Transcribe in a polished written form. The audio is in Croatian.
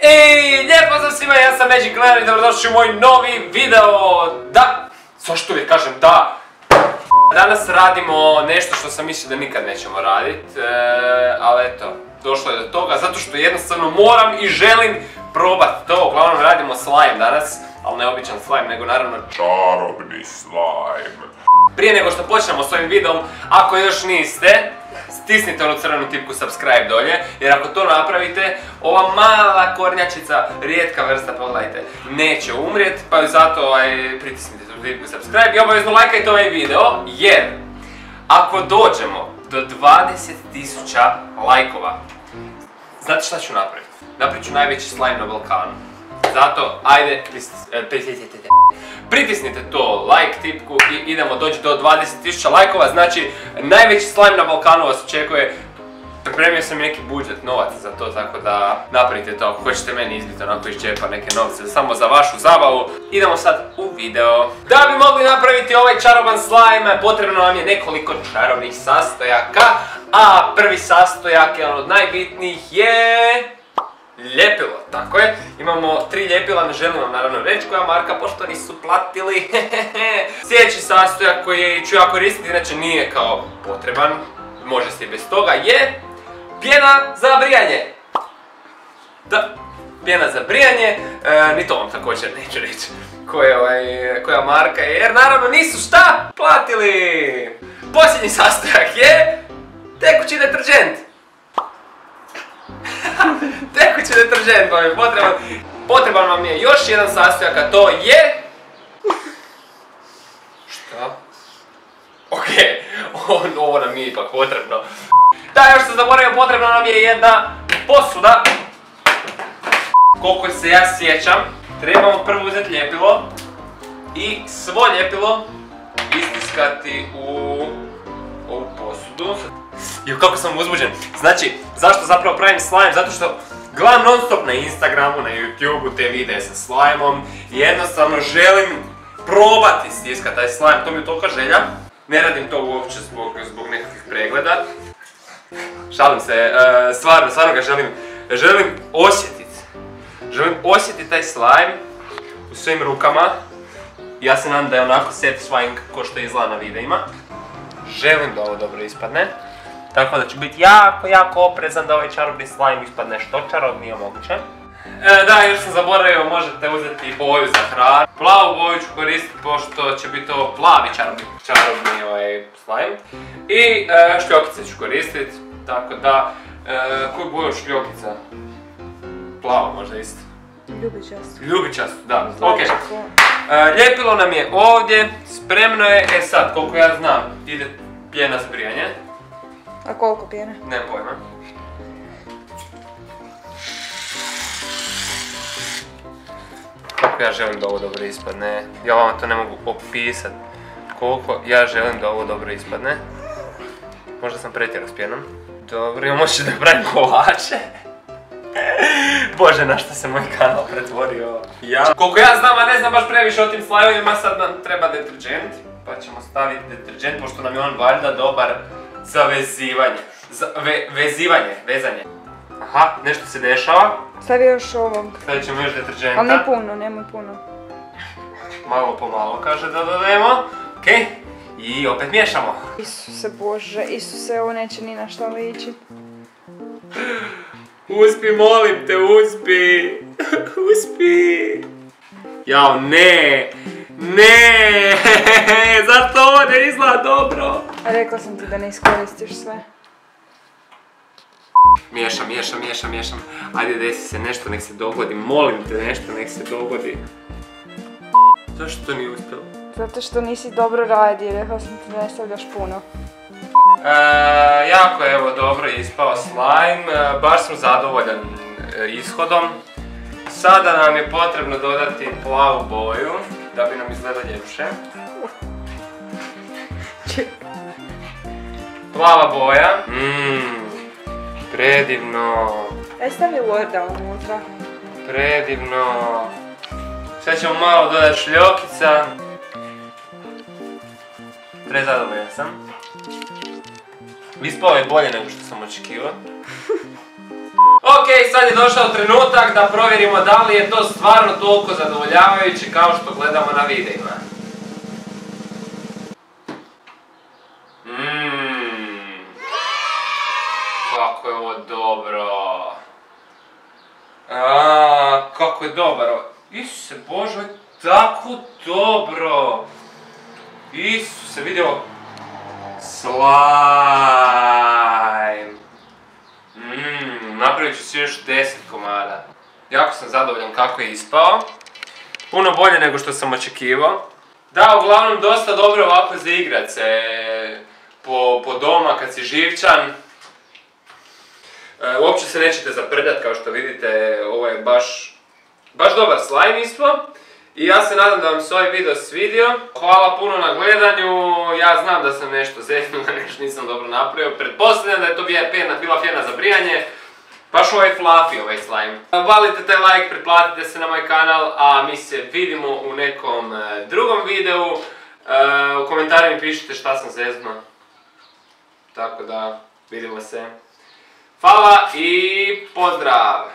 Lijep pozdrav svima, ja sam Magic Clan i dobrodošli u moj novi video. Da, zašto uvijek kažem da? Danas radimo nešto što sam mislio da nikad nećemo radit, ali eto, došlo je do toga zato što jednostavno moram i želim probat to. Uglavnom radimo slime danas, ali ne običan slime, nego naravno čarobni slime. Prije nego što počnemo s ovim videom, ako još niste, stisnite onu crvenu tipku subscribe dolje, jer ako to napravite, ova mala kornjačica, rijetka vrsta, pogledajte, neće umrijet, pa ju zato pritisnite tu tipku subscribe i obavezno lajkajte ovaj video, jer ako dođemo do 20.000 lajkova, znate šta ću napraviti? Napravit ću najveći slime na Balkanu. Zato, ajde, pritisnite to like tipku i idemo doći do 20.000 lajkova, znači najveći slime na Balkanu vas očekuje. Pripremio sam neki budžet novaca za to, tako da napravite to ako hoćete meni izbiti onako iz džepa neke novce samo za vašu zabavu. Idemo sad u video. Da bi mogli napraviti ovaj čaroban slime, potrebno nam je nekoliko čarobnih sastojaka, a prvi sastojak, jedan od najbitnijih je ljepilo, tako je. Imamo 3 ljepila, ne želim vam naravno reći koja marka, pošto nisu platili. Sljedeći sastojak koji ću ja koristiti, inače nije kao potreban, može se i bez toga, je pjena za brijanje. Da, pjena za brijanje, ni to vam također neću reći koja marka je, jer naravno nisu šta platili. Posljednji sastojak je tekući deterdžent. Tekući deterdžent vam je potreban. Potreban vam je još jedan sastojak, a to je... Šta? Okej, ovo nam nije ipak potrebno. Da, još sam zaboravio, potrebna nam je jedna posuda. Koliko se ja sjećam, trebamo prvo uzeti ljepilo i svo ljepilo istiskati u ovu posudu. Jo, kako sam uzbuđen. Znači, zašto zapravo pravim slime? Zato što gledam non stop na Instagramu, na YouTubeu te videe sa slimeom i jednostavno želim probati stiskati taj slime, to mi je tolika želja. Ne radim to uopće zbog nekakvih pregleda. Šalim se, stvarno ga želim osjetiti. Želim osjetiti taj slime u svojim rukama. Ja se nadam da je onako satisfying ko što izgleda na videima. Želim da ovo dobro ispadne. Tako da ću biti jako oprezan da ovaj čarobni slime ispadne što čarobnije moguće. Da, još sam zaboravio, možete uzeti boju za hranu. Plavu boju ću koristiti pošto će biti ovo plavi čarobni slime. I šljokice ću koristiti, tako da... koju boju šljokica? Plavo možda isto. Ljubičasto. Ljubičasto, da, okej. Ljepilo nam je ovdje, spremno je, sad koliko ja znam ide pjena za brijanje. A koliko pjene? Nemam pojma. Koliko ja želim da ovo dobro ispadne. Ja vam to ne mogu opisat. Koliko ja želim da ovo dobro ispadne. Možda sam pretjerao s pjenom. Dobro, imamo moći da pravim kolače. Bože, na što se moj kanal pretvorio. Koliko ja znam, a ne znam baš previše o tim slajevima, sad nam treba deterdžent. Pa ćemo staviti deterdžent, pošto nam je on valjda dobar za vezivanje. Vezanje. Aha, nešto se dešava. Stavi još ovog. Stavit ćemo još deterdženta. Ali ne puno, nemoj puno. Malo po malo kaže da dodajemo. Okej. I opet miješamo. Isuse Bože, Isuse, ovo neće ni na šta ličit. Uspi, molim te, uspi. Uspi. Jao, ne. Ne. Zašto ovo ne izgleda dobro? Rekla sam ti da ne iskoristiš sve. Miješam. Ajde, desi se nešto, nek se dogodi. Molim te, nešto nek se dogodi. Zašto to nije uspjelo? Zato što nisi dobro radi, rekla sam ti da ne stavljaš puno. Jako je evo dobro ispao slime, baš sam zadovoljan ishodom. Sada nam je potrebno dodati plavu boju, da bi nam izgledalo ljepše. Plava boja. Predivno. Aj stavi Lorda unutra. Predivno. Sad ćemo malo dodati šljokica. Prezadovoljan sam. Ispao je bolje nego što sam očekivao. Ok, sad je došao trenutak da provjerimo da li je to stvarno toliko zadovoljavajuće kao što gledamo na videima. Kako je ovo dobro. Kako je dobro. Isuse Bože, ovo je tako dobro. Isuse, vidio. Slime. Napravit ću si još 10 komada. Jako sam zadovoljan kako je ispao. Puno bolje nego što sam očekivao. Da, uglavnom dosta dobro ovako za igrat se po doma kad si živčan. Uopće se nećete zaprljat kao što vidite, ovo je baš dobar slime ispao. I ja se nadam da vam se ovaj video svidio. Hvala puno na gledanju, ja znam da sam nešto zeznuo, da nešto nisam dobro napravio. Pretpostavljam da je to bila pjena za brijanje. Baš ovaj fluffy ovaj slime. Valite taj like, pretplatite se na moj kanal, a mi se vidimo u nekom drugom videu. U komentarima mi pišite šta sam zeznuo. Tako da, vidimo se. Hvala i pozdrav!